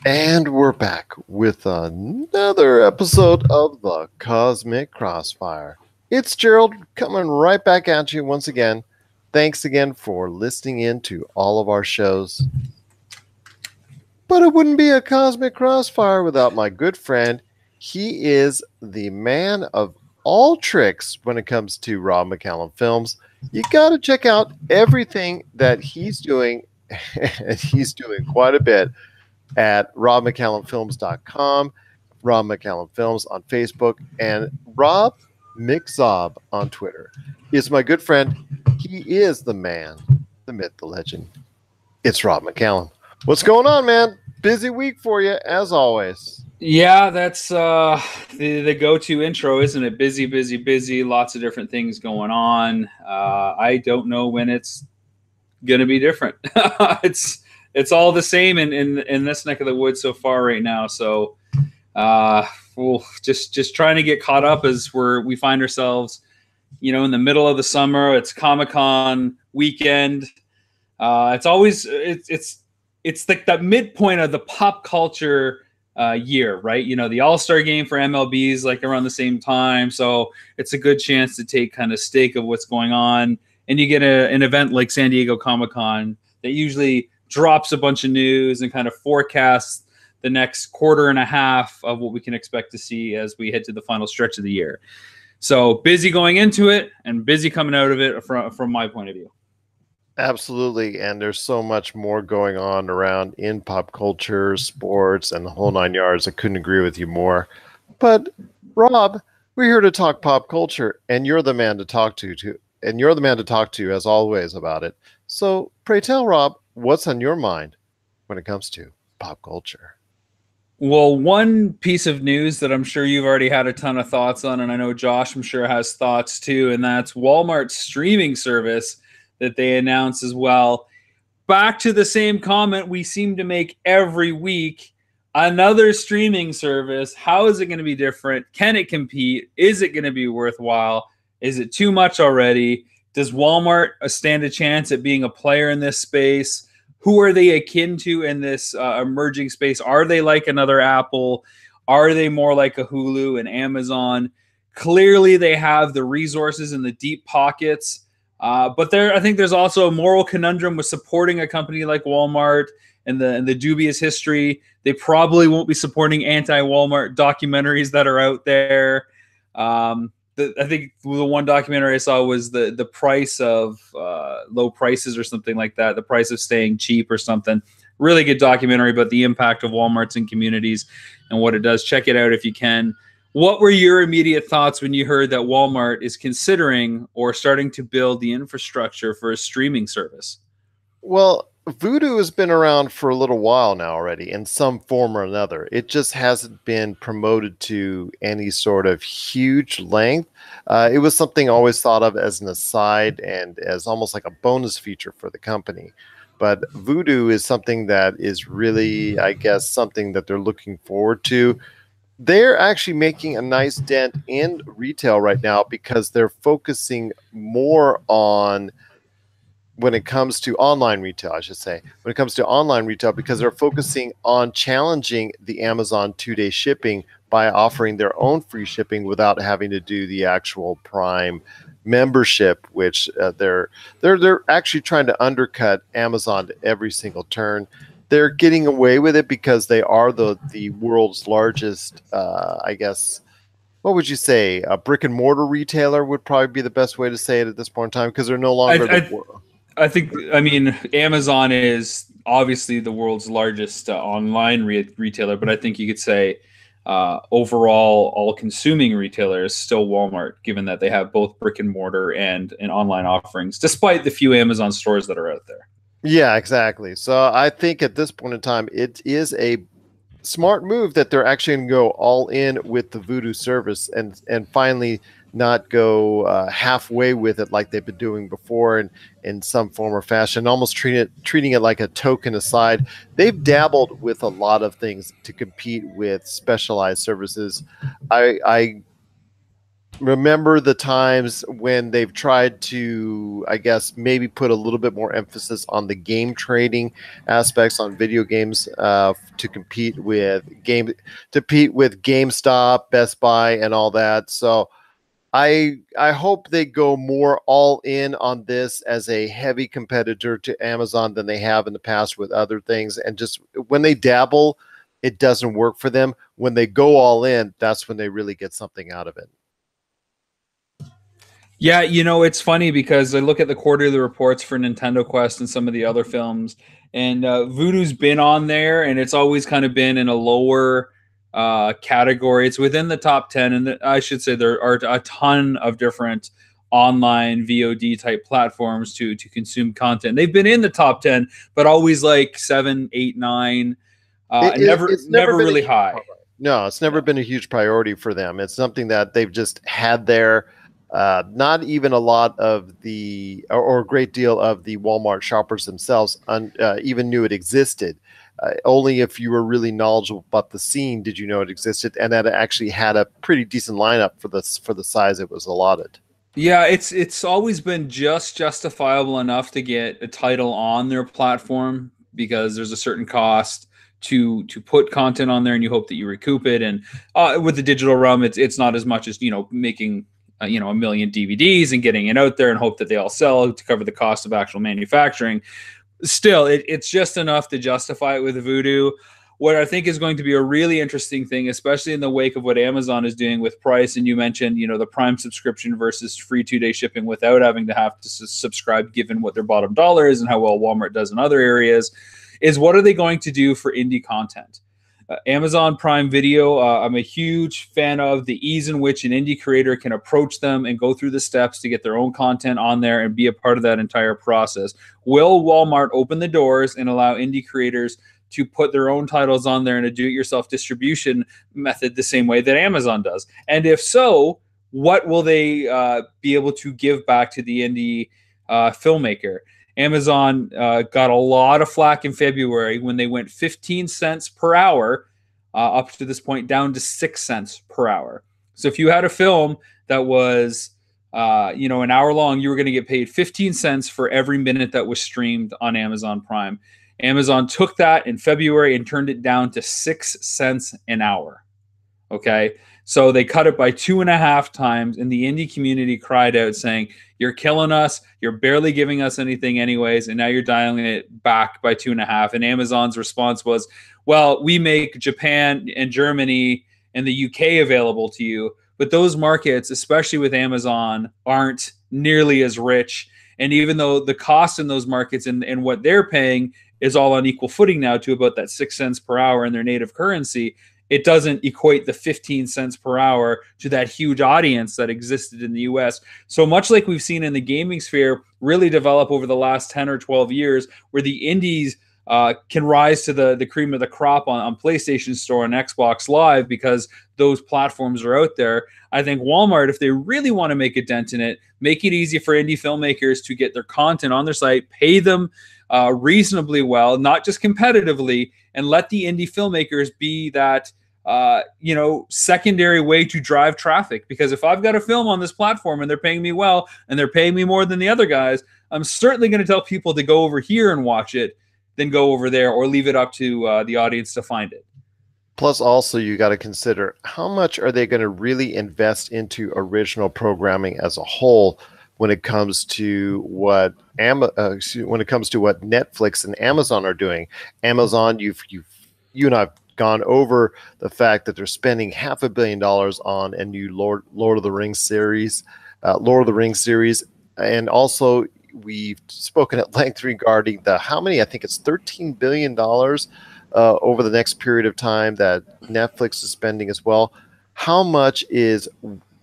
And we're back with another episode of the Cosmic Crossfire. It's Gerald coming right back at you once again. Thanks again for listening in to all of our shows. But it wouldn't be a Cosmic Crossfire without my good friend. He is the man of all tricks when it comes to Rob McCallum films. You got to check out everything that he's doing, and he's doing quite a bit at robmccallumfilms.com, Rob McCallum Films on Facebook, and Rob McZob on Twitter. Is my good friend. He is the man, the myth, the legend. It's Rob McCallum. What's going on, man? Busy week for you, as always. Yeah, that's the go-to intro, isn't it? Busy, busy, busy. Lots of different things going on. I don't know when it's going to be different. It's all the same in this neck of the woods so far right now. So we'll just trying to get caught up as we find ourselves, in the middle of the summer. It's Comic-Con weekend. It's like that midpoint of the pop culture year, right? The All-Star game for MLB is like around the same time. So it's a good chance to take kind of stake of what's going on. And you get an event like San Diego Comic-Con that usually drops a bunch of news and kind of forecasts the next quarter and a half of what we can expect to see as we head to the final stretch of the year. So busy going into it and busy coming out of it from my point of view. Absolutely. And there's so much more going on around in pop culture, sports, and the whole nine yards. I couldn't agree with you more. But Rob, we're here to talk pop culture, and you're the man to talk to, and you're the man to talk to as always about it. So pray tell, Rob, what's on your mind when it comes to pop culture? Well, one piece of news that I'm sure you've already had a ton of thoughts on, and I know Josh, I'm sure, has thoughts too, and that's Walmart's streaming service that they announced as well. Back to the same comment we seem to make every week. Another streaming service. How is it going to be different? Can it compete? Is it going to be worthwhile? Is it too much already? Does Walmart stand a chance at being a player in this space? Who are they akin to in this emerging space? Are they like another Apple? Are they more like a Hulu and Amazon? Clearly, they have the resources and the deep pockets. But I think there's also a moral conundrum with supporting a company like Walmart and the dubious history. They probably won't be supporting anti-Walmart documentaries that are out there. I think the one documentary I saw was the price of low prices or something like that, the price of staying cheap or something. Really good documentary about the impact of Walmarts in communities and what it does. Check it out if you can. What were your immediate thoughts when you heard that Walmart is considering or starting to build the infrastructure for a streaming service? Well, Vudu has been around for a little while now already in some form or another. It just hasn't been promoted to any sort of huge length. It was something always thought of as an aside and as almost like a bonus feature for the company. But Vudu is something that is really, I guess, something that they're looking forward to. They're actually making a nice dent in retail right now because they're focusing more on when it comes to online retail, I should say, when it comes to online retail, because they're focusing on challenging the Amazon 2-day shipping by offering their own free shipping without having to do the actual Prime membership, which they're actually trying to undercut Amazon to every single turn. They're getting away with it because they are the world's largest, I guess, what would you say? A brick and mortar retailer would probably be the best way to say it at this point in time because they're no longer I think, Amazon is obviously the world's largest online retailer, but I think you could say overall, all consuming retailer is still Walmart, given that they have both brick and mortar and online offerings, despite the few Amazon stores that are out there. Yeah, exactly. So I think at this point in time, it is a smart move that they're actually going to go all in with the Vudu service and finally not go halfway with it like they've been doing before in some form or fashion, almost treating it like a token aside. They've dabbled with a lot of things to compete with specialized services. I remember the times when they've tried to, I guess, maybe put a little bit more emphasis on the game trading aspects on video games to compete with GameStop, Best Buy, and all that. So I hope they go more all in on this as a heavy competitor to Amazon than they have in the past with other things. And just when they dabble, it doesn't work for them. When they go all in, that's when they really get something out of it. Yeah, it's funny because I look at the quarterly reports for Nintendo Quest and some of the other films, and Voodoo's been on there, and it's always kind of been in a lower category. It's within the top 10, and I should say there are a ton of different online VOD type platforms to consume content. They've been in the top 10, but always like 7, 8, 9, It's never never been a really huge high. priority. No, it's never been a huge priority for them. It's something that they've just had there. Not even a lot of or a great deal of the Walmart shoppers themselves even knew it existed. Only if you were really knowledgeable about the scene did you know it existed, and that it actually had a pretty decent lineup for the size it was allotted. Yeah, it's always been just justifiable enough to get a title on their platform because there's a certain cost to put content on there, and you hope that you recoup it. And with the digital realm, it's not as much as making a million DVDs and getting it out there and hope that they all sell to cover the cost of actual manufacturing. Still, it's just enough to justify it with Voodoo. What I think is going to be a really interesting thing, especially in the wake of what Amazon is doing with price, and you mentioned, the Prime subscription versus free 2-day shipping without having to have to subscribe, given what their bottom dollar is and how well Walmart does in other areas, is what are they going to do for indie content? Amazon Prime Video, I'm a huge fan of the ease in which an indie creator can approach them and go through the steps to get their own content on there and be a part of that entire process. Will Walmart open the doors and allow indie creators to put their own titles on there in a do-it-yourself distribution method the same way that Amazon does? And if so, what will they be able to give back to the indie filmmaker? Amazon got a lot of flack in February when they went 15 cents per hour up to this point down to 6 cents per hour. So if you had a film that was an hour long, you were going to get paid 15 cents for every minute that was streamed on Amazon Prime. Amazon took that in February and turned it down to 6 cents an hour. Okay. So they cut it by 2.5 times, and the indie community cried out saying, "You're killing us. You're barely giving us anything anyways, and now you're dialing it back by 2.5." And Amazon's response was, "Well, we make Japan and Germany and the UK available to you, but those markets, especially with Amazon, aren't nearly as rich. And even though the cost in those markets and what they're paying is all on equal footing now to about that 6 cents per hour in their native currency, it doesn't equate the 15 cents per hour to that huge audience that existed in the US." So much like we've seen in the gaming sphere really develop over the last 10 or 12 years, where the indies can rise to the cream of the crop on PlayStation Store and Xbox Live because those platforms are out there. I think Walmart, if they really want to make a dent in it, make it easy for indie filmmakers to get their content on their site, pay them reasonably well, not just competitively, and let the indie filmmakers be that secondary way to drive traffic. Because if I've got a film on this platform and they're paying me well and they're paying me more than the other guys, I'm certainly going to tell people to go over here and watch it than go over there, or leave it up to the audience to find it. Plus, also, you got to consider how much are they going to really invest into original programming as a whole when it comes to what Netflix and Amazon are doing. Amazon, you and I've gone over the fact that they're spending $500 million on a new Lord of the Rings series, and also we've spoken at length regarding I think it's $13 billion over the next period of time that Netflix is spending as well. How much is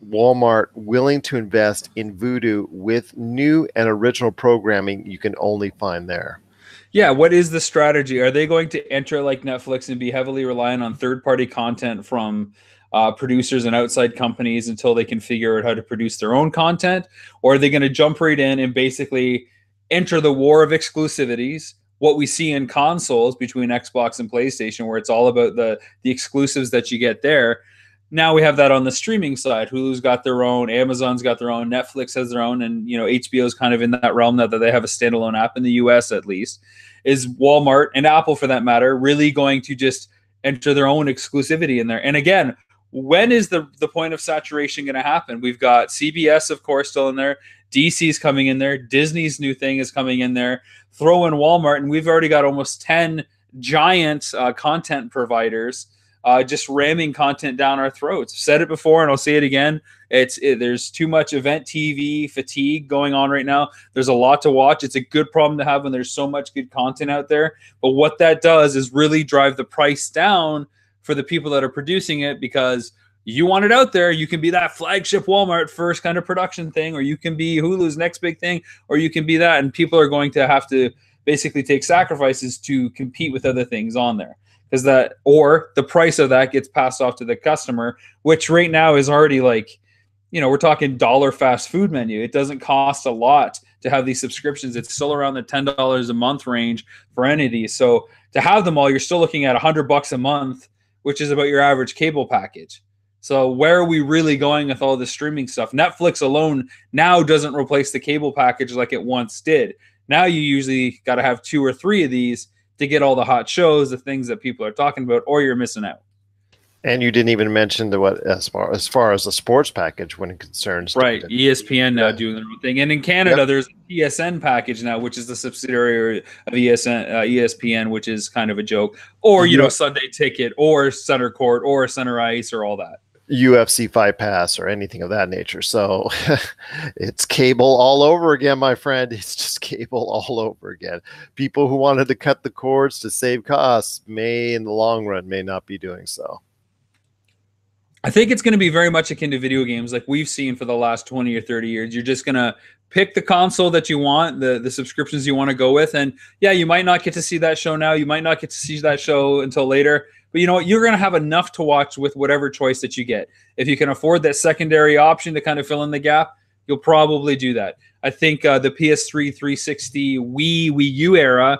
Walmart willing to invest in Vudu with new and original programming you can only find there? Yeah, what is the strategy? Are they going to enter like Netflix and be heavily reliant on third-party content from producers and outside companies until they can figure out how to produce their own content? Or are they going to jump right in and basically enter the war of exclusivities, what we see in consoles between Xbox and PlayStation, where it's all about the exclusives that you get there? Now we have that on the streaming side. Hulu's got their own, Amazon's got their own, Netflix has their own, and HBO's kind of in that realm now that they have a standalone app in the US at least. Is Walmart and Apple, for that matter, really going to just enter their own exclusivity in there? And again, when is the point of saturation going to happen? We've got CBS, of course, still in there. DC's coming in there. Disney's new thing is coming in there. Throw in Walmart, and we've already got almost 10 giant content providers just ramming content down our throats. I've said it before, and I'll say it again. There's too much event TV fatigue going on right now. There's a lot to watch. It's a good problem to have when there's so much good content out there. But what that does is really drive the price down for the people that are producing it, because you want it out there. You can be that flagship Walmart first kind of production thing, or you can be Hulu's next big thing, or you can be that. And people are going to have to basically take sacrifices to compete with other things on there. Because that, or the price of that gets passed off to the customer, which right now is already like, we're talking dollar fast food menu. It doesn't cost a lot to have these subscriptions. It's still around the $10 a month range for any of these. So to have them all, you're still looking at $100 a month, which is about your average cable package. So where are we really going with all this streaming stuff? Netflix alone now doesn't replace the cable package like it once did. Now you usually got to have 2 or 3 of these to get all the hot shows, the things that people are talking about, or you're missing out. And you didn't even mention as far as the sports package when it concerns right. ESPN now doing their own thing, and in Canada there's a PSN package now, which is the subsidiary of ESPN, which is kind of a joke. Or Sunday Ticket, or Center Court, or Center Ice, or all that. UFC Fight Pass or anything of that nature. So it's cable all over again, my friend. It's just cable all over again. People who wanted to cut the cords to save costs may, in the long run, may not be doing so. I think it's going to be very much akin to video games like we've seen for the last 20 or 30 years. You're just going to pick the console that you want, the subscriptions you want to go with. And yeah, you might not get to see that show now. You might not get to see that show until later. But you know what? You're going to have enough to watch with whatever choice that you get. If you can afford that secondary option to kind of fill in the gap, you'll probably do that. I think the PS3, 360, Wii U era,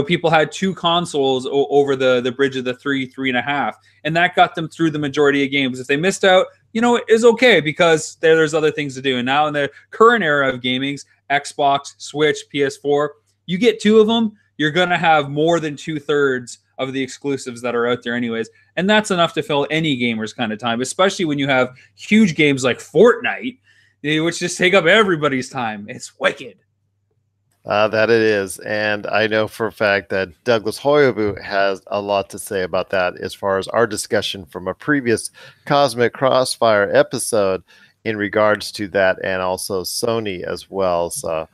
people had 2 consoles over the bridge of the 3.5, and that got them through the majority of games. If they missed out, it's okay, because there's other things to do. And now in the current era of gamings, Xbox, Switch, PS4, you get 2 of them, you're going to have more than 2/3 of the exclusives that are out there anyways. And that's enough to fill any gamer's kind of time, especially when you have huge games like Fortnite, which just take up everybody's time. It's wicked. That it is. And I know for a fact that Douglas Hoyobu has a lot to say about that as far as our discussion from a previous Cosmic Crossfire episode in regards to that, and also Sony as well. So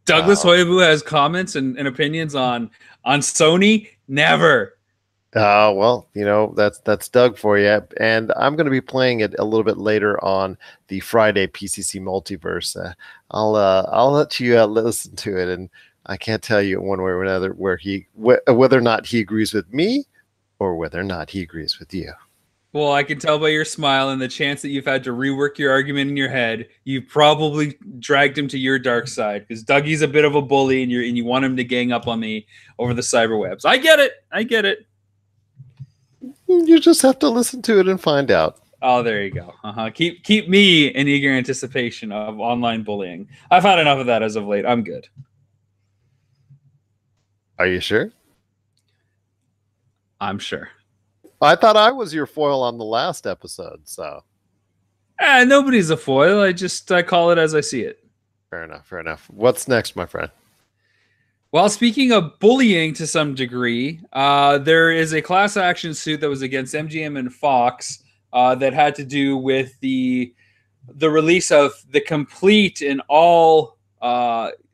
Douglas Hoyobu has comments and opinions on Sony? Never. Well, that's Doug for you. And I'm going to be playing it a little bit later on the Friday PCC Multiverse. I'll let you listen to it, and I can't tell you one way or another whether or not he agrees with me or whether or not he agrees with you. Well, I can tell by your smile and the chance that you've had to rework your argument in your head, you probably dragged him to your dark side, because Dougie's a bit of a bully, and you want him to gang up on me over the cyberwebs. I get it. You just have to listen to it and find out. Oh, there you go. Keep me in eager anticipation of online bullying. I've had enough of that as of late. I'm good. Are you sure? I'm sure. I thought I was your foil on the last episode, so. Nobody's a foil. I call it as I see it. Fair enough. What's next, my friend? Well, speaking of bullying to some degree, there is a class action suit that was against MGM and Fox that had to do with the release of the complete and all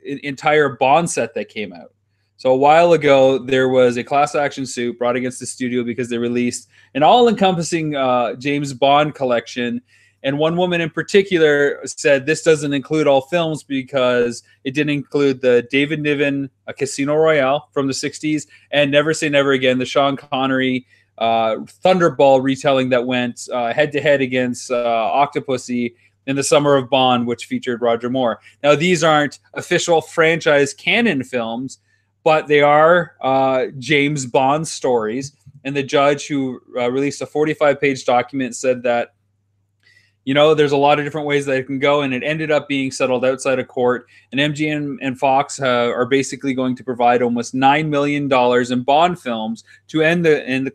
entire Bond set that came out. So a while ago, there was a class action suit brought against the studio because they released an all-encompassing James Bond collection. And one woman in particular said this doesn't include all films because it didn't include the David Niven Casino Royale from the 60s and Never Say Never Again, the Sean Connery Thunderball retelling that went head-to-head against Octopussy in the Summer of Bond, which featured Roger Moore. Now, these aren't official franchise canon films, but they are James Bond stories. And the judge who released a 45-page document said that There's a lot of different ways that it can go, and it ended up being settled outside of court. And MGM and Fox are basically going to provide almost $9 million in bond films to end the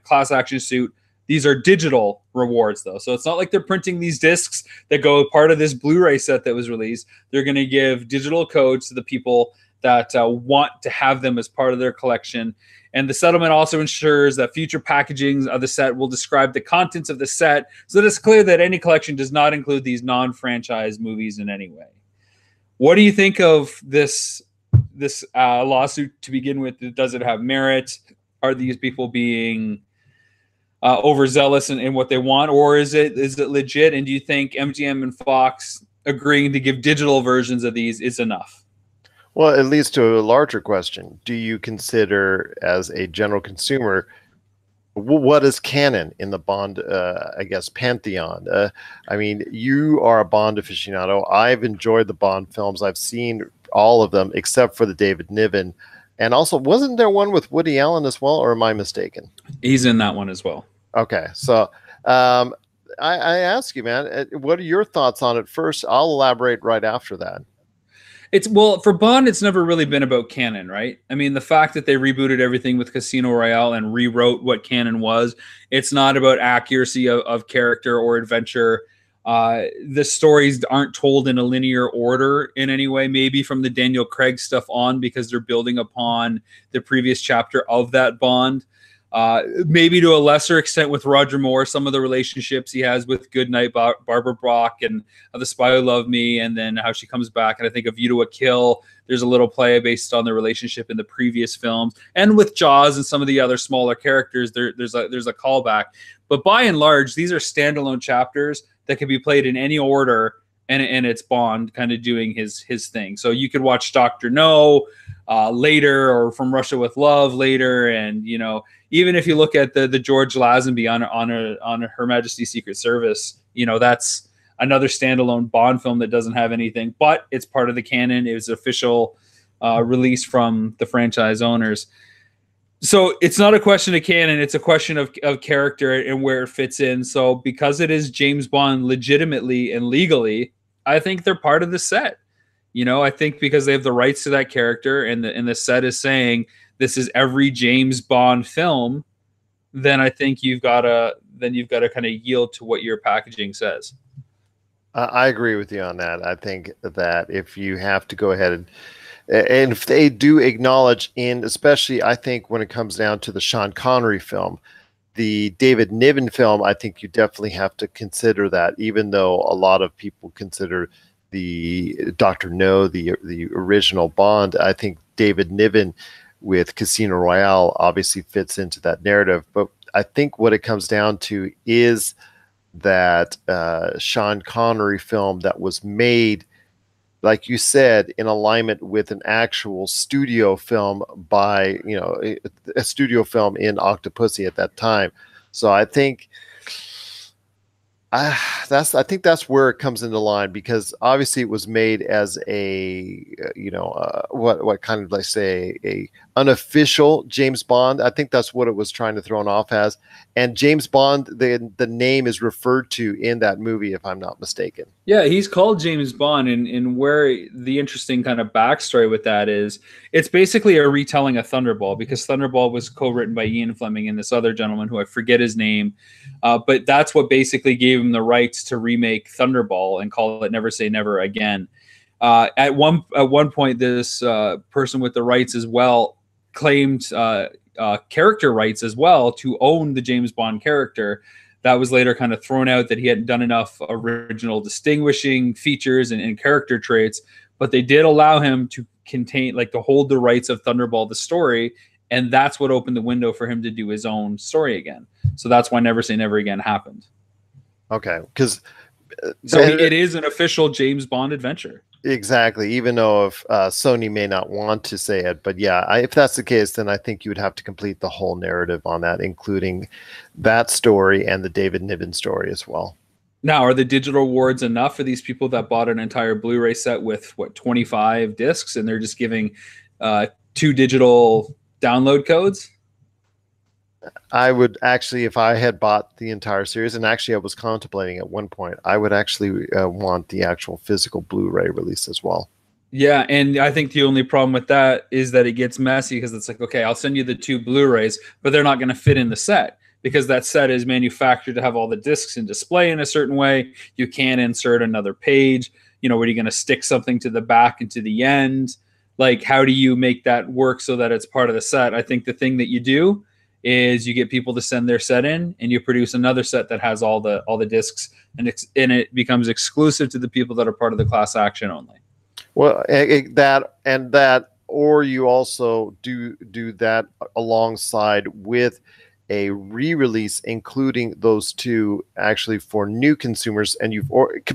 class action suit. These are digital rewards, though, so it's not like they're printing these discs that go part of this Blu-ray set that was released. They're going to give digital codes to the people that want to have them as part of their collection. And the settlement also ensures that future packagings of the set will describe the contents of the set, so that it's clear that any collection does not include these non-franchise movies in any way. What do you think of this lawsuit to begin with? Does it have merit? Are these people being overzealous in what they want, or is it legit? And do you think MGM and Fox agreeing to give digital versions of these is enough? Well, it leads to a larger question. Do you consider, as a general consumer, what is canon in the Bond, I guess, pantheon? I mean, you are a Bond aficionado. I've enjoyed the Bond films. I've seen all of them except for the David Niven. And also, wasn't there one with Woody Allen as well, or am I mistaken? He's in that one as well. Okay, so I ask you, man, what are your thoughts on it first? I'll elaborate right after that. Well, for Bond, it's never really been about canon, right? I mean, the fact that they rebooted everything with Casino Royale and rewrote what canon was, it's not about accuracy of character or adventure. The stories aren't told in a linear order in any way, maybe from the Daniel Craig stuff on, because they're building upon the previous chapter of that Bond. Maybe to a lesser extent with Roger Moore, some of the relationships he has with Goodnight, Barbara Brock, and The Spy Who Loved Me, and then how she comes back. And I think A View to a Kill, there's a little play based on the relationship in the previous films. And with Jaws and some of the other smaller characters, there's a callback. But by and large, these are standalone chapters that can be played in any order, and it's Bond kind of doing his thing. So you could watch Dr. No later, or From Russia with Love later, and even if you look at the George Lazenby on Her Majesty's Secret Service, that's another standalone Bond film that doesn't have anything, but it's part of the canon. It was official release from the franchise owners. So it's not a question of canon, it's a question of character and where it fits in. So because it is James Bond legitimately and legally, I think they're part of the set. I think because they have the rights to that character, and the set is saying this is every James Bond film, then I think you've got to kind of yield to what your packaging says. I agree with you on that. I think that if you have to go ahead and if they do acknowledge, especially I think when it comes down to the Sean Connery film, the David Niven film, I think you definitely have to consider that, even though a lot of people consider the Dr. No, the original Bond. I think David Niven with Casino Royale obviously fits into that narrative. But I think what it comes down to is that Sean Connery film that was made, like you said, in alignment with an actual studio film by, a studio film in Octopussy at that time. So I think that's where it comes into line, because obviously it was made as a what kind of, like, say, a unofficial James Bond. I think that's what it was trying to throw it off as. And James Bond, the name is referred to in that movie, if I'm not mistaken. Yeah, he's called James Bond, and where the interesting kind of backstory with that is, it's basically a retelling of Thunderball, because Thunderball was co-written by Ian Fleming and this other gentleman who I forget his name, but that's what basically gave him the rights to remake Thunderball and call it Never Say Never Again. At one point, this person with the rights as well claimed character rights as well to own the James Bond character. That was later kind of thrown out, that he hadn't done enough original distinguishing features and character traits, but they did allow him to to hold the rights of Thunderball, the story, and that's what opened the window for him to do his own story again. So that's why Never Say Never Again happened. Okay, because it is an official James Bond adventure. Exactly, even though if Sony may not want to say it, but yeah, if that's the case, then I think you would have to complete the whole narrative on that, including that story and the David Niven story as well. Now, are the digital awards enough for these people that bought an entire Blu-ray set with 25 discs, and they're just giving 2 digital download codes? I would actually, if I had bought the entire series, and actually I was contemplating at one point, I would actually want the actual physical Blu-ray release as well. Yeah, and I think the only problem with that is that it gets messy because it's like, okay, I'll send you the two Blu-rays, but they're not going to fit in the set because that set is manufactured to have all the discs and display in a certain way. You can't insert another page. You know, where are you going to stick something to the back and to the end? Like, how do you make that work so that it's part of the set? I think the thing that you do is you get people to send their set in, and you produce another set that has all the discs, and it becomes exclusive to the people that are part of the class action only. Well, that, or you also do that alongside with a re-release, including those two actually for new consumers, and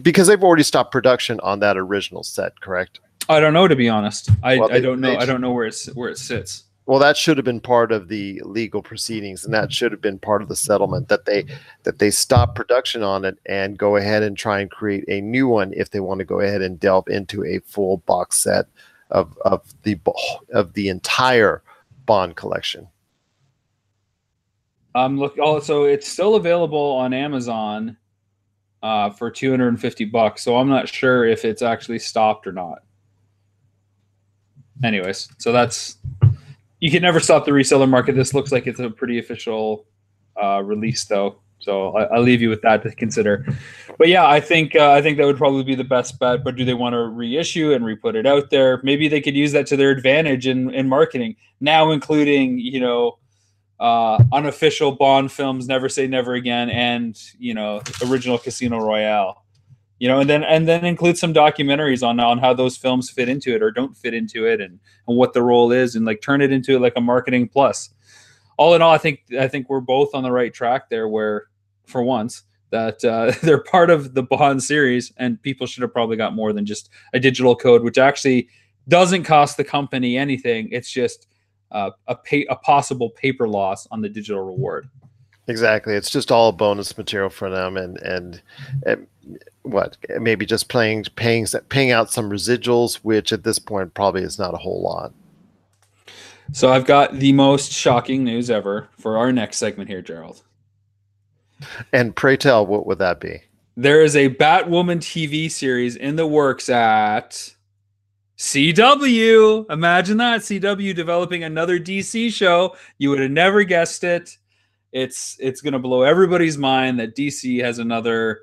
because they've already stopped production on that original set, correct? I don't know, to be honest. Well, I don't know. I don't know where it sits. Well, that should have been part of the legal proceedings, and that should have been part of the settlement that they stop production on it and go ahead and try and create a new one if they want to go ahead and delve into a full box set of the entire Bond collection. Look. Also, it's still available on Amazon for $250. So I'm not sure if it's actually stopped or not. Anyways, so that's, you can never stop the reseller market. This looks like it's a pretty official release, though. So I'll leave you with that to consider. But yeah, I think that would probably be the best bet. But do they want to reissue and re-put it out there? Maybe they could use that to their advantage in marketing. Now, including, unofficial Bond films, Never Say Never Again, and original Casino Royale. And then include some documentaries on how those films fit into it or don't fit into it, and what the role is, and like turn it into like a marketing plus. All in all, I think we're both on the right track there, where for once that they're part of the Bond series, and people should have probably got more than just a digital code, which actually doesn't cost the company anything. It's just a possible paper loss on the digital reward. Exactly. It's just all bonus material for them, and what, maybe just paying out some residuals, which at this point probably is not a whole lot. So I've got the most shocking news ever for our next segment here, Gerald. And pray tell, what would that be? There is a Batwoman TV series in the works at CW. Imagine that, CW developing another DC show. You would have never guessed it. It's going to blow everybody's mind that DC has another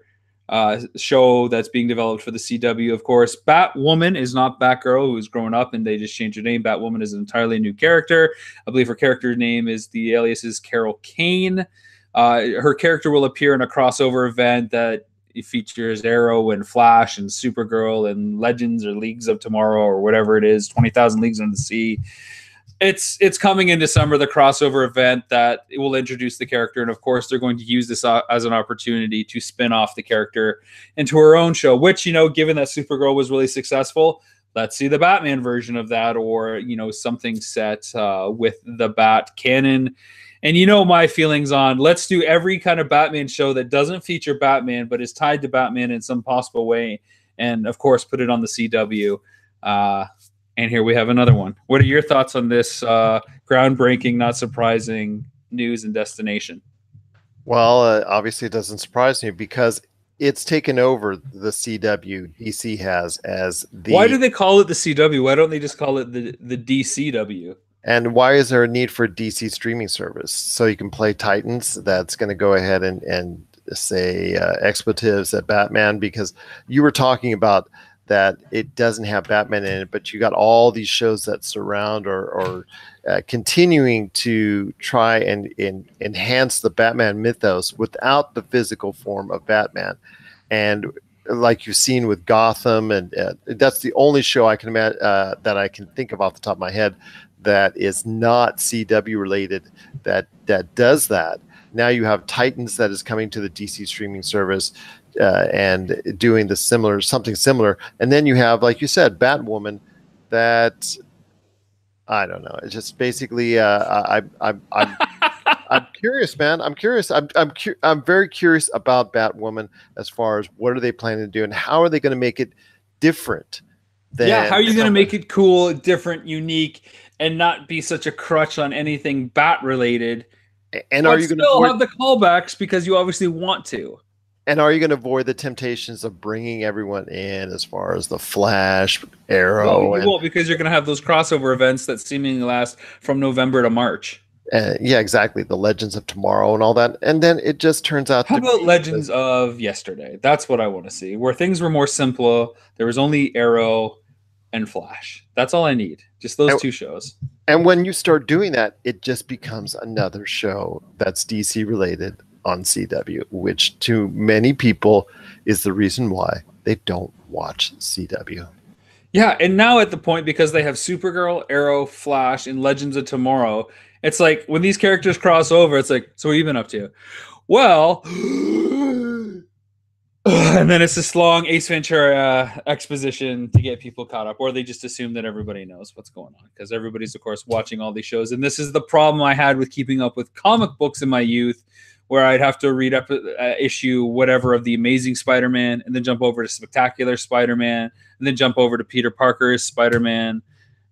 show that's being developed for the CW. Of course, Batwoman is not Batgirl, who's grown up and they just changed her name. Batwoman is an entirely new character. I believe her character name is, the alias is Carol Kane. Her character will appear in a crossover event that features Arrow and Flash and Supergirl and Legends or Leagues of Tomorrow or whatever it is, 20,000 Leagues Under the Sea. It's coming in December, the crossover event that it will introduce the character. And of course, they're going to use this as an opportunity to spin off the character into her own show, which, given that Supergirl was really successful, let's see the Batman version of that, or, something set with the Bat canon. And my feelings on, let's do every kind of Batman show that doesn't feature Batman, but is tied to Batman in some possible way. And of course, put it on the CW. And here we have another one. What are your thoughts on this groundbreaking, not surprising news and destination? Well, obviously it doesn't surprise me because it's taken over the CW. DC has as the. Why do they call it the CW? Why don't they just call it the DCW? And why is there a need for a DC streaming service? So you can play Titans that's going to go ahead and say expletives at Batman, because you were talking about that it doesn't have Batman in it, but you got all these shows that surround or continuing to try and enhance the Batman mythos without the physical form of Batman. And like you've seen with Gotham, and that's the only show I can imagine that I can think of off the top of my head that is not CW related that does that. Now you have Titans that is coming to the DC streaming service and doing something similar. And then you have, like you said, Batwoman that, I don't know. It's just basically I'm curious, man. I'm curious. I'm very curious about Batwoman as far as what are they planning to do and how are they going to make it different? How are you going to make it cool, different, unique, and not be such a crutch on anything Bat related? And are but you going to still avoid have the callbacks because you obviously want to. and are you going to avoid the temptations of bringing everyone in as far as the Flash, No, Arrow, you and won't because you're going to have those crossover events that seemingly last from November to March. yeah, exactly, the Legends of Tomorrow and all that, and then it just turns out How to about be Legends of Yesterday? That's what I want to see, where things were more simple. There was only Arrow and Flash. That's all I need. Just those and, two shows. and when you start doing that, it just becomes another show that's DC related on CW, which to many people is the reason why they don't watch CW. Yeah, and now at the point because they have Supergirl, Arrow, Flash, and Legends of Tomorrow, it's like when these characters cross over, it's like, so what have you been up to? Well, and then it's this long Ace Ventura exposition to get people caught up, or they just assume that everybody knows what's going on because everybody's, of course, watching all these shows. And this is the problem I had with keeping up with comic books in my youth, where I'd have to read up issue whatever of the Amazing Spider-Man, and then jump over to Spectacular Spider-Man, and then jump over to Peter Parker's Spider-Man,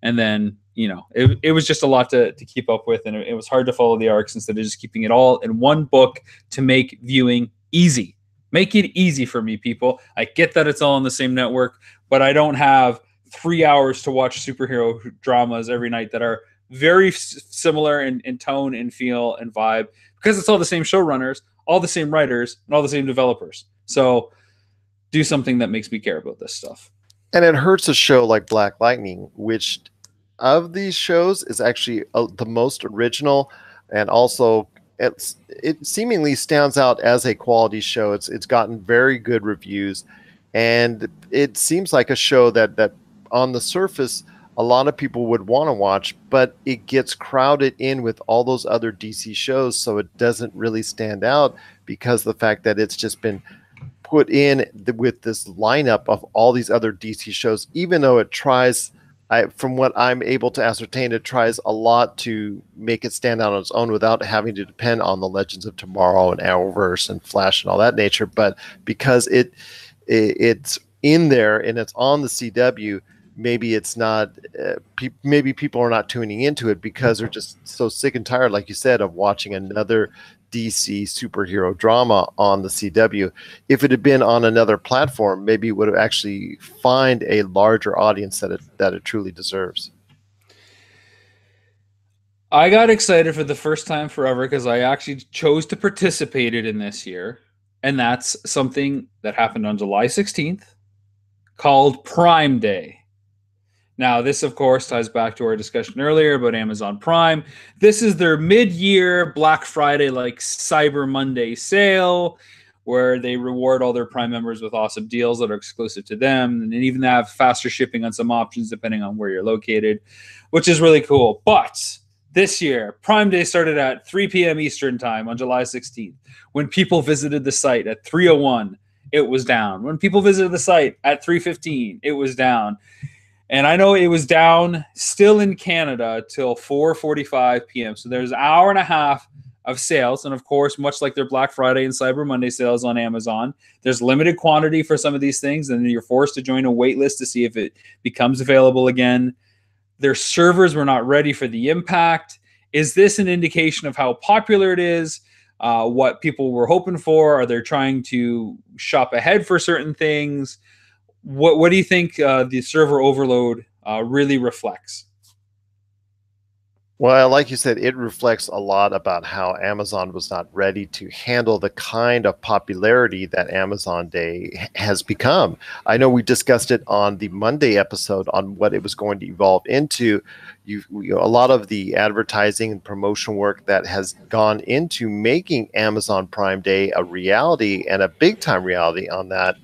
and then it was just a lot to keep up with, and it was hard to follow the arcs instead of just keeping it all in one book to make viewing easy. Make it easy for me, people. I get that it's all on the same network, but I don't have 3 hours to watch superhero dramas every night that are very similar in tone and feel and vibe because it's all the same showrunners, all the same writers, and all the same developers. So do something that makes me care about this stuff. And it hurts a show like Black Lightning, which of these shows is actually the most original, and also it seemingly stands out as a quality show. It's gotten very good reviews, and it seems like a show that on the surface a lot of people would want to watch, but it gets crowded in with all those other DC shows, so it doesn't really stand out because the fact that it's just been put in with this lineup of all these other DC shows, even though it tries, from what I'm able to ascertain, it tries a lot to make it stand out on its own without having to depend on the Legends of Tomorrow and Arrowverse and Flash and all that nature. But because it's in there and it's on the CW, maybe it's not. Maybe people are not tuning into it because they're just so sick and tired, like you said, of watching another DC superhero drama on the CW. If it had been on another platform, maybe it would have actually find a larger audience that it truly deserves. I got excited for the first time forever because I actually chose to participate in this year, and that's something that happened on July 16th called Prime Day. Now, this, of course, ties back to our discussion earlier about Amazon Prime. This is their mid-year Black Friday, like Cyber Monday sale, where they reward all their Prime members with awesome deals that are exclusive to them, and even have faster shipping on some options depending on where you're located, which is really cool. But this year, Prime Day started at 3 p.m. Eastern Time on July 16th. When people visited the site at 3:01, it was down. When people visited the site at 3:15, it was down. And I know it was down still in Canada till 4:45 p.m. So there's an hour and a half of sales. And of course, much like their Black Friday and Cyber Monday sales on Amazon, there's limited quantity for some of these things. And you're forced to join a wait list to see if it becomes available again. Their servers were not ready for the impact. Is this an indication of how popular it is? What people were hoping for? Are they trying to shop ahead for certain things? What do you think the server overload really reflects? Well, like you said, it reflects a lot about how Amazon was not ready to handle the kind of popularity that Amazon Day has become. I know we discussed it on the Monday episode on what it was going to evolve into. A lot of the advertising and promotion work that has gone into making Amazon Prime Day a reality, and a big time reality on that,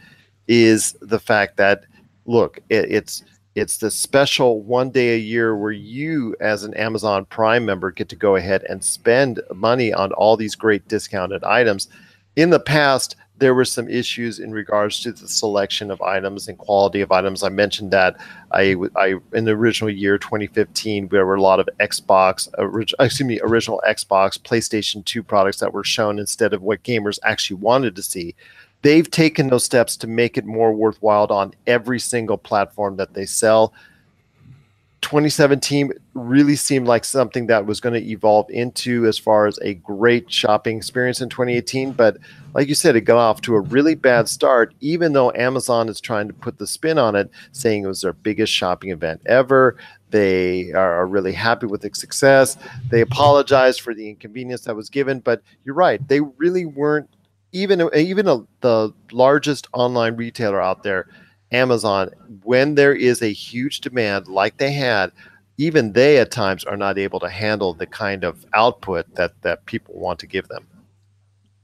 is the fact that, look, it's the special one day a year where you, as an Amazon Prime member, get to go ahead and spend money on all these great discounted items. In the past, there were some issues in regards to the selection of items and quality of items. I mentioned that in the original year 2015, there were a lot of original Xbox, PlayStation 2 products that were shown instead of what gamers actually wanted to see. They've taken those steps to make it more worthwhile on every single platform that they sell. 2017 really seemed like something that was going to evolve into as far as a great shopping experience in 2018. But like you said, it got off to a really bad start, even though Amazon is trying to put the spin on it, saying it was their biggest shopping event ever. They are really happy with its success. They apologized for the inconvenience that was given. But you're right, they really weren't, the largest online retailer out there, Amazon, when there is a huge demand like they had, even they at times are not able to handle the kind of output that people want to give them.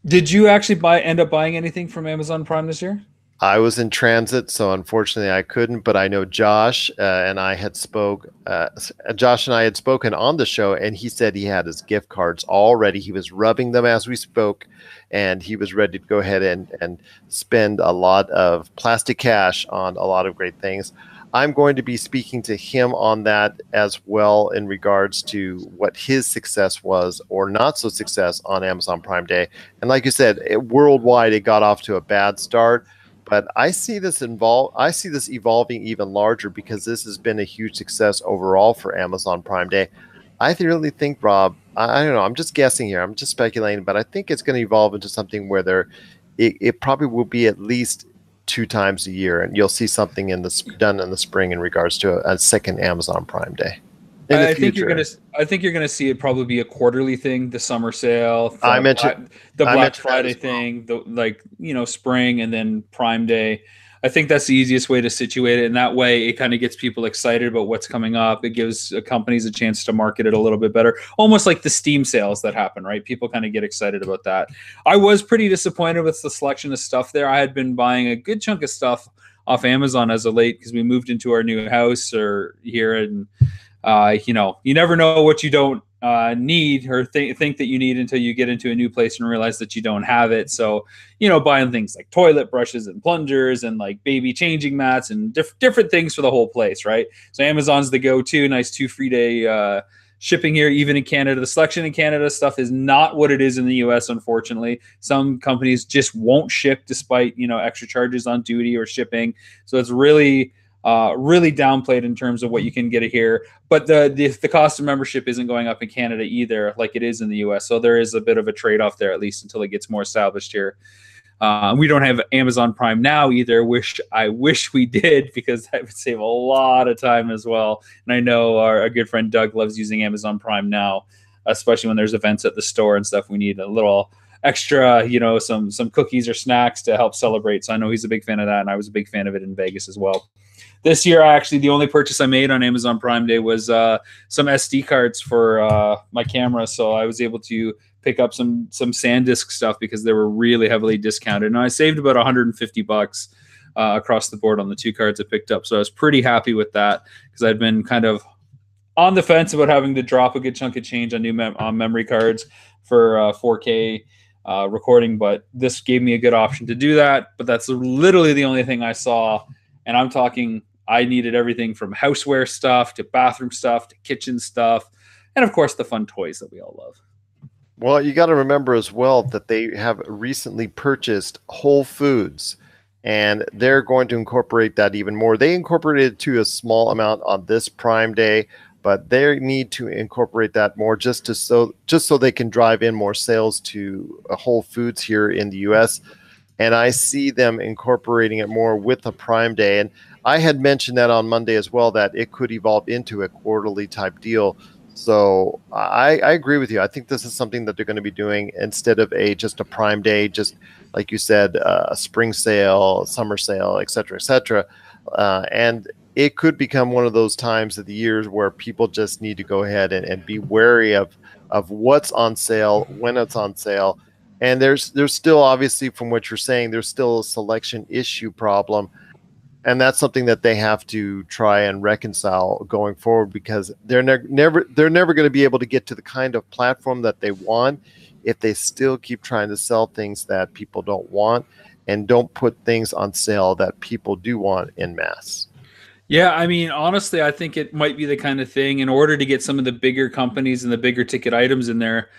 Did you actually end up buying anything from Amazon Prime this year? I was in transit, so unfortunately I couldn't. But I know Josh Josh and I had spoken on the show, and he said he had his gift cards all ready. He was rubbing them as we spoke, and he was ready to go ahead and spend a lot of plastic cash on a lot of great things. I'm going to be speaking to him on that as well in regards to what his success was or not so success on Amazon Prime Day. And like you said, worldwide it got off to a bad start. But I see this evolving even larger because this has been a huge success overall for Amazon Prime Day. I really think, Rob, I don't know, I'm just guessing here, I'm just speculating, but I think it's going to evolve into something where it probably will be at least 2 times a year, and you'll see something done in the spring in regards to a second Amazon Prime Day. I think you're gonna see it probably be a quarterly thing. The summer sale, the Black Friday thing, the spring, and then Prime Day. I think that's the easiest way to situate it, and that way it kind of gets people excited about what's coming up. It gives companies a chance to market it a little bit better, almost like the Steam sales that happen, right? People kind of get excited about that. I was pretty disappointed with the selection of stuff there. I had been buying a good chunk of stuff off Amazon as of late because we moved into our new house here, and you never know what you don't need or think that you need until you get into a new place and realize that you don't have it. So, buying things like toilet brushes and plungers and like baby changing mats and different things for the whole place, right? So Amazon's the go-to. Nice 2 free day shipping here, even in Canada. The selection in Canada stuff is not what it is in the US, unfortunately. Some companies just won't ship despite, extra charges on duty or shipping. So it's really downplayed in terms of what you can get here. But the cost of membership isn't going up in Canada either, like it is in the US. So there is a bit of a trade-off there, at least until it gets more established here. We don't have Amazon Prime now either, which I wish we did, because that would save a lot of time as well. And I know our good friend Doug loves using Amazon Prime now, especially when there's events at the store and stuff. We need a little extra, some cookies or snacks to help celebrate. So I know he's a big fan of that, and I was a big fan of it in Vegas as well. This year, actually, the only purchase I made on Amazon Prime Day was some SD cards for my camera. So I was able to pick up some SanDisk stuff because they were really heavily discounted. And I saved about $150 across the board on the 2 cards I picked up. So I was pretty happy with that because I'd been kind of on the fence about having to drop a good chunk of change on new memory cards for 4K recording. But this gave me a good option to do that. But that's literally the only thing I saw. And I'm talking, I needed everything from houseware stuff to bathroom stuff to kitchen stuff. And of course, the fun toys that we all love. Well, you got to remember as well that they have recently purchased Whole Foods, and they're going to incorporate that even more. They incorporated it to a small amount on this Prime Day, but they need to incorporate that more just so they can drive in more sales to Whole Foods here in the US. And I see them incorporating it more with a Prime Day. And I had mentioned that on Monday as well, that it could evolve into a quarterly type deal. So I agree with you. I think this is something that they're going to be doing instead of just a Prime Day, just like you said, a spring sale, summer sale, et cetera, et cetera. And it could become one of those times of the years where people just need to go ahead and be wary of what's on sale, when it's on sale. And there's still, obviously, from what you're saying, there's still a selection issue problem. And that's something that they have to try and reconcile going forward, because they're never going to be able to get to the kind of platform that they want if they still keep trying to sell things that people don't want and don't put things on sale that people do want en masse. Yeah, I mean, honestly, I think it might be the kind of thing, in order to get some of the bigger companies and the bigger ticket items in there,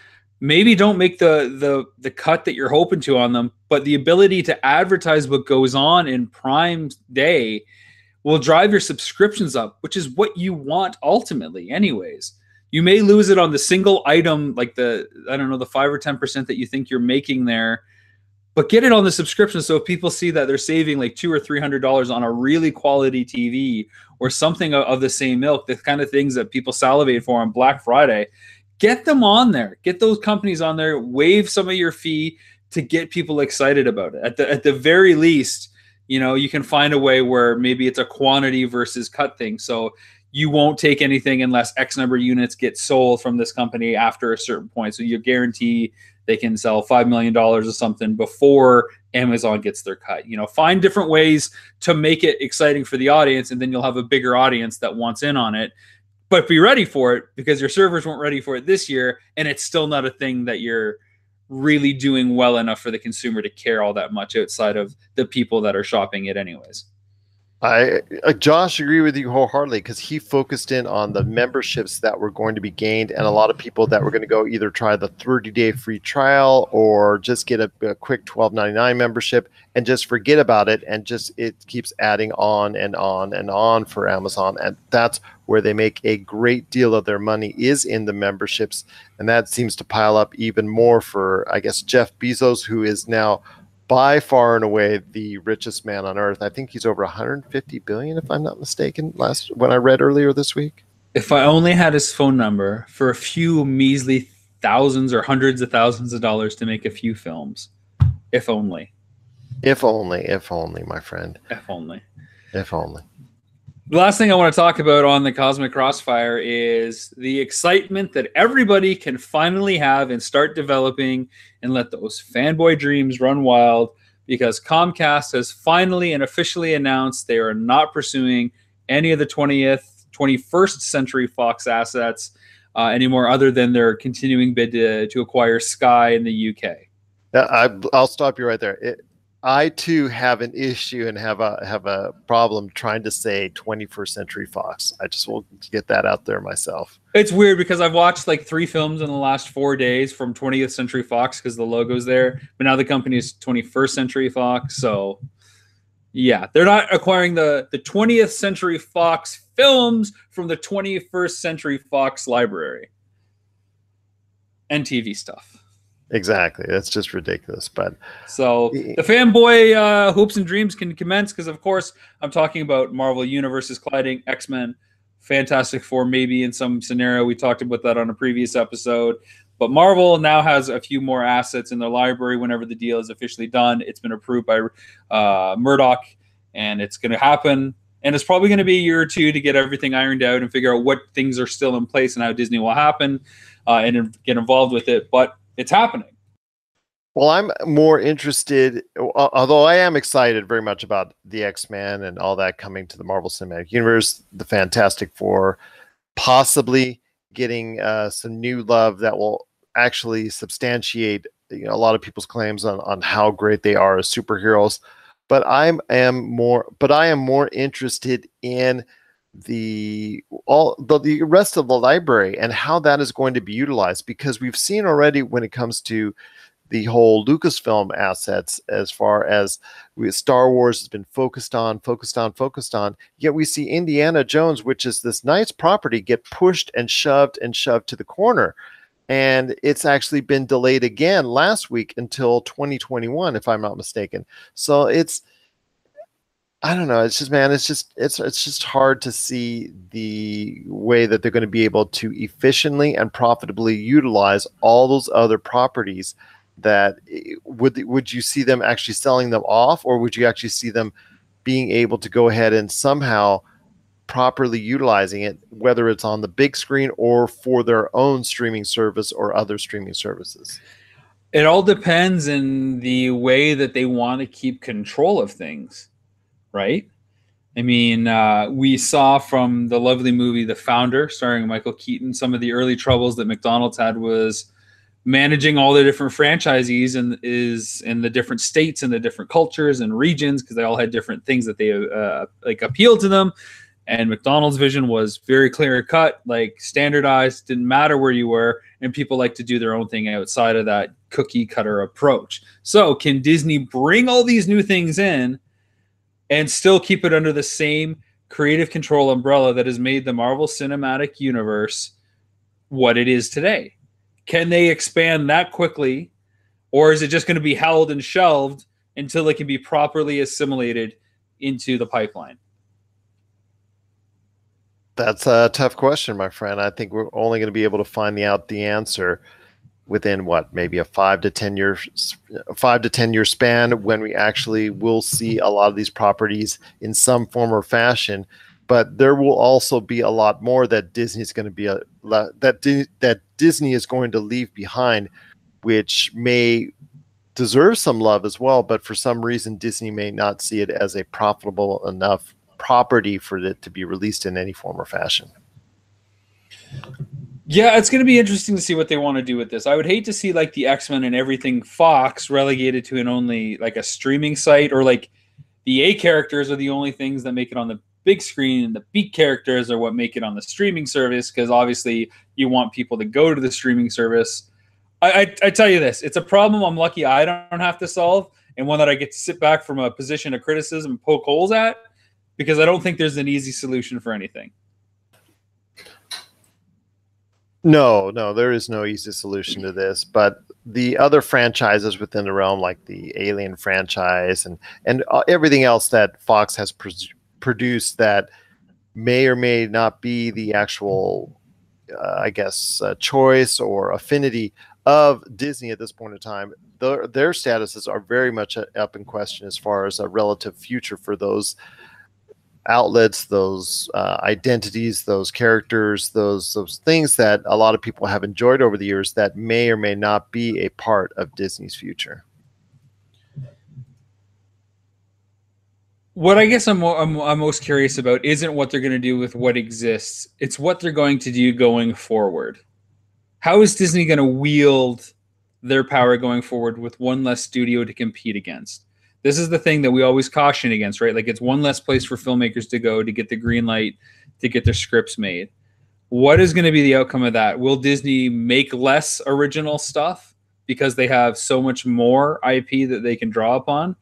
maybe don't make the cut that you're hoping to on them, but the ability to advertise what goes on in Prime Day will drive your subscriptions up, which is what you want ultimately anyways. You may lose it on the single item, like I don't know, the 5 or 10% that you think you're making there, but get it on the subscription. So if people see that they're saving like $200 or $300 on a really quality TV or something of the same milk, the kind of things that people salivate for on Black Friday, get them on there. Get those companies on there. Waive some of your fee to get people excited about it. At the very least, you can find a way where maybe it's a quantity versus cut thing. So you won't take anything unless X number of units get sold from this company after a certain point. So you guarantee they can sell $5 million or something before Amazon gets their cut. Find different ways to make it exciting for the audience, and then you'll have a bigger audience that wants in on it. But be ready for it, because your servers weren't ready for it this year, and it's still not a thing that you're really doing well enough for the consumer to care all that much outside of the people that are shopping it anyways. Josh, agree with you wholeheartedly, because he focused in on the memberships that were going to be gained, and a lot of people that were going to go either try the 30-day free trial or just get a quick $12.99 membership and just forget about it, and it keeps adding on and on and on for Amazon, and that's where they make a great deal of their money, is in the memberships, and that seems to pile up even more for, I guess, Jeff Bezos, who is now by far and away the richest man on earth. I think he's over 150 billion, if I'm not mistaken, when I read earlier this week. If I only had his phone number for a few measly thousands or hundreds of thousands of dollars to make a few films. If only. If only, my friend. If only. If only. The last thing I want to talk about on the Cosmic Crossfire is the excitement that everybody can finally have and start developing and let those fanboy dreams run wild, because Comcast has finally and officially announced they are not pursuing any of the 21st Century Fox assets anymore, other than their continuing bid to acquire Sky in the UK. I'll stop you right there. I too have an issue and have a problem trying to say 21st Century Fox. I just will get that out there myself. It's weird because I've watched like 3 films in the last 4 days from 20th Century Fox because the logo's there, but now the company is 21st Century Fox. So yeah, they're not acquiring the 20th Century Fox films from the 21st Century Fox library and TV stuff. Exactly. That's just ridiculous. But so the fanboy hopes and dreams can commence, because of course I'm talking about Marvel Universes colliding, X-Men, Fantastic Four, maybe in some scenario. We talked about that on a previous episode. But Marvel now has a few more assets in their library whenever the deal is officially done. It's been approved by Murdoch, and it's going to happen. And it's probably going to be a year or two to get everything ironed out and figure out what things are still in place and how Disney will happen and get involved with it. But it's happening. Well, I'm more interested, although I am excited very much about the X-Men and all that coming to the Marvel Cinematic Universe, the Fantastic Four, possibly getting some new love that will actually substantiate a lot of people's claims on how great they are as superheroes. But I am more interested in the rest of the library and how that is going to be utilized, because we've seen already when it comes to the whole Lucasfilm assets, as far as Star Wars has been focused on, yet we see Indiana Jones, which is this nice property, get pushed and shoved to the corner. And it's actually been delayed again last week until 2021, if I'm not mistaken. So I don't know. It's just, man, it's just hard to see the way that they're going to be able to efficiently and profitably utilize all those other properties. That would you see them actually selling them off, or would you actually see them being able to go ahead and somehow properly utilizing it, whether it's on the big screen or for their own streaming service or other streaming services? It all depends in the way that they want to keep control of things. Right? I mean, we saw from the lovely movie The Founder, starring Michael Keaton, some of the early troubles that McDonald's had was managing all the different franchisees and is in the different states and the different cultures and regions, because they all had different things that they like appealed to them. And McDonald's vision was very clear cut, like standardized, didn't matter where you were, and people like to do their own thing outside of that cookie cutter approach. So can Disney bring all these new things in and still keep it under the same creative control umbrella that has made the Marvel Cinematic Universe what it is today. Can they expand that quickly, or is it just going to be held and shelved until it can be properly assimilated into the pipeline? That's a tough question, my friend. I think we're only going to be able to find out the answer within what, maybe a 5 to 10 year span, when we actually will see a lot of these properties in some form or fashion. But there will also be a lot more that Disney's going to be that Disney is going to leave behind, which may deserve some love as well. But for some reason, Disney may not see it as a profitable enough property for it to be released in any form or fashion. Yeah, it's going to be interesting to see what they want to do with this. I would hate to see like the X-Men and everything Fox relegated to an only like a streaming site, or like the A characters are the only things that make it on the big screen and the B characters are what make it on the streaming service, because obviously you want people to go to the streaming service. I tell you this, it's a problem I'm lucky I don't have to solve, and one that I get to sit back from a position of criticism and poke holes at, because I don't think there's an easy solution for anything. No, there is no easy solution to this. But the other franchises within the realm, like the Alien franchise and everything else that Fox has produced, that may or may not be the actual, choice or affinity of Disney at this point in time, their statuses are very much up in question as far as a relative future for those outlets, those identities, those characters, those things that a lot of people have enjoyed over the years that may or may not be a part of Disney's future. What I guess I'm most curious about isn't what they're going to do with what exists. It's what they're going to do going forward. How is Disney going to wield their power going forward with one less studio to compete against? This is the thing that we always caution against, right? Like, it's one less place for filmmakers to go to get the green light, to get their scripts made. What is going to be the outcome of that? Will Disney make less original stuff because they have so much more IP that they can draw upon?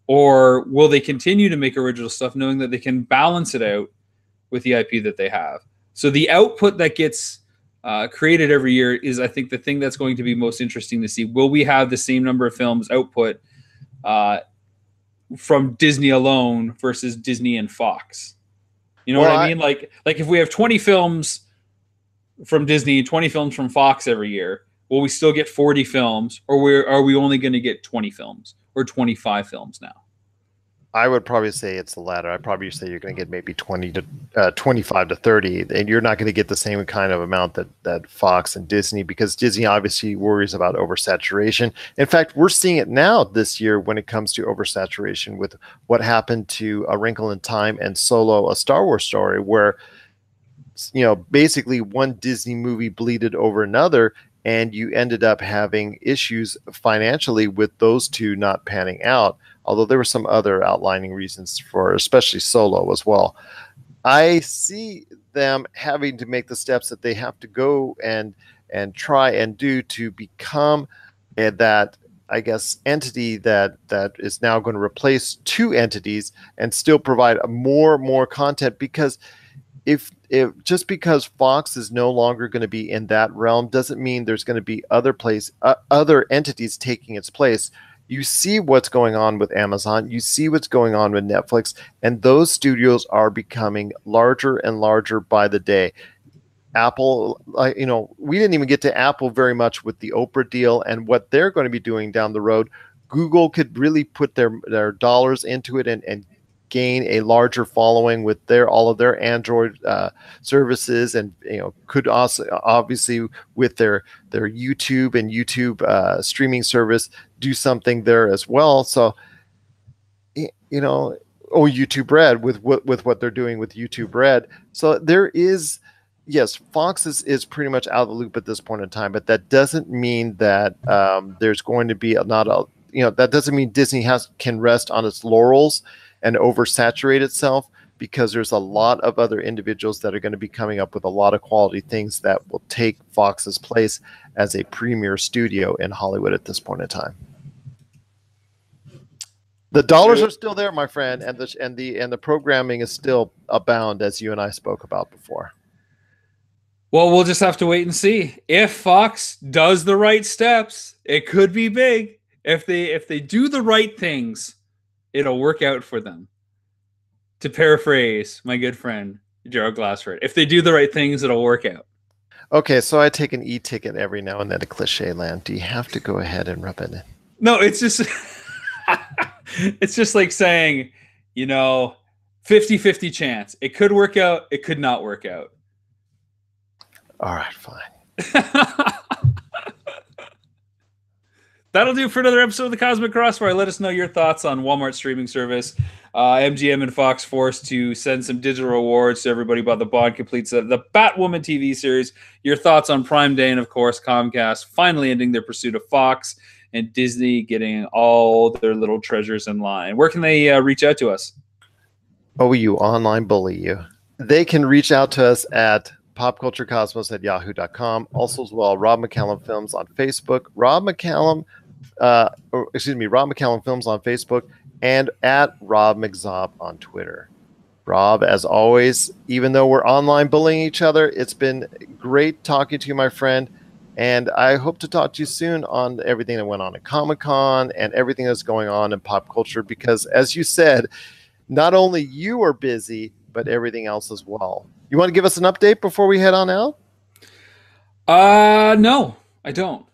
Or will they continue to make original stuff knowing that they can balance it out with the IP that they have? So the output that gets created every year is, I think, the thing that's going to be most interesting to see. Will we have the same number of films output from Disney alone versus Disney and Fox? You know what I mean? Like if we have 20 films from Disney, 20 films from Fox every year, will we still get 40 films, or are we only going to get 20 films or 25 films now? I would probably say it's the latter. I'd probably say you're going to get maybe 25 to 30, and you're not going to get the same kind of amount that Fox and Disney, because Disney obviously worries about oversaturation. In fact, we're seeing it now this year when it comes to oversaturation with what happened to A Wrinkle in Time and Solo, a Star Wars story, where, basically one Disney movie bleeded over another, and you ended up having issues financially with those two not panning out. Although there were some other outlining reasons for, especially Solo as well. I see them having to make the steps that they have to go and try and do to become that, I guess, entity that is now going to replace two entities and still provide more content. Because if just because Fox is no longer going to be in that realm doesn't mean there's going to be other entities taking its place. You see what's going on with Amazon. You see what's going on with Netflix, and those studios are becoming larger and larger by the day. Apple, we didn't even get to Apple very much with the Oprah deal and what they're going to be doing down the road. Google could really put their dollars into it and gain a larger following with all of their Android services, and could also obviously with their YouTube and YouTube streaming service do something there as well. So YouTube Red with what they're doing with YouTube Red. So there is, yes, Fox is pretty much out of the loop at this point in time, but that doesn't mean that there's going to be that doesn't mean Disney can rest on its laurels and oversaturate itself, because there's a lot of other individuals that are going to be coming up with a lot of quality things that will take Fox's place as a premier studio in Hollywood at this point in time. The dollars are still there, my friend, and the programming is still abound, as you and I spoke about before. Well, we'll just have to wait and see. If Fox does the right steps, it could be big. If they do the right things, it'll work out for them. To paraphrase my good friend Gerald Glassford, if they do the right things, it'll work out. Okay, so I take an e-ticket every now and then to Cliche Land. Do you have to go ahead and rub it in? No, it's just it's just like saying, 50-50 chance. It could work out, it could not work out. All right, fine. That'll do for another episode of the Cosmic Crossfire. Let us know your thoughts on Walmart streaming service. MGM and Fox forced to send some digital rewards to everybody about the Bond completes the Batwoman TV series. Your thoughts on Prime Day, and of course Comcast finally ending their pursuit of Fox, and Disney getting all their little treasures in line. Where can they reach out to us? Oh, you online bully, you. They can reach out to us at popculturecosmos@yahoo.com. Also as well, Rob McCallum Films on Facebook, Rob McCallum Films on Facebook, and at Rob McZob on Twitter. Rob, as always, even though we're online bullying each other, it's been great talking to you, my friend. And I hope to talk to you soon on everything that went on at Comic-Con and everything that's going on in pop culture. Because as you said, not only you are busy, but everything else as well. You want to give us an update before we head on out? No, I don't.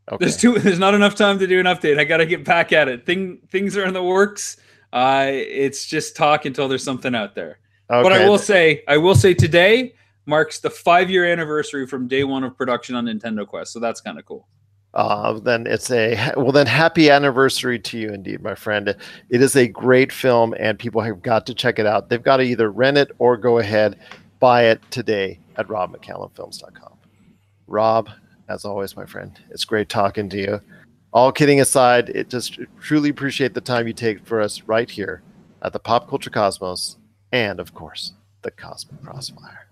Okay. There's not enough time to do an update. I got to get back at it. Things are in the works. It's just talk until there's something out there. Okay. But I will say today marks the 5-year anniversary from day one of production on Nintendo Quest. So that's kind of cool. Then happy anniversary to you indeed, my friend. It is a great film and people have got to check it out. They've got to either rent it or go ahead, buy it today at robmccallumfilms.com. Rob, as always, my friend, it's great talking to you. All kidding aside, it just truly appreciate the time you take for us right here at the Pop Culture Cosmos and, of course, the Cosmic Crossfire.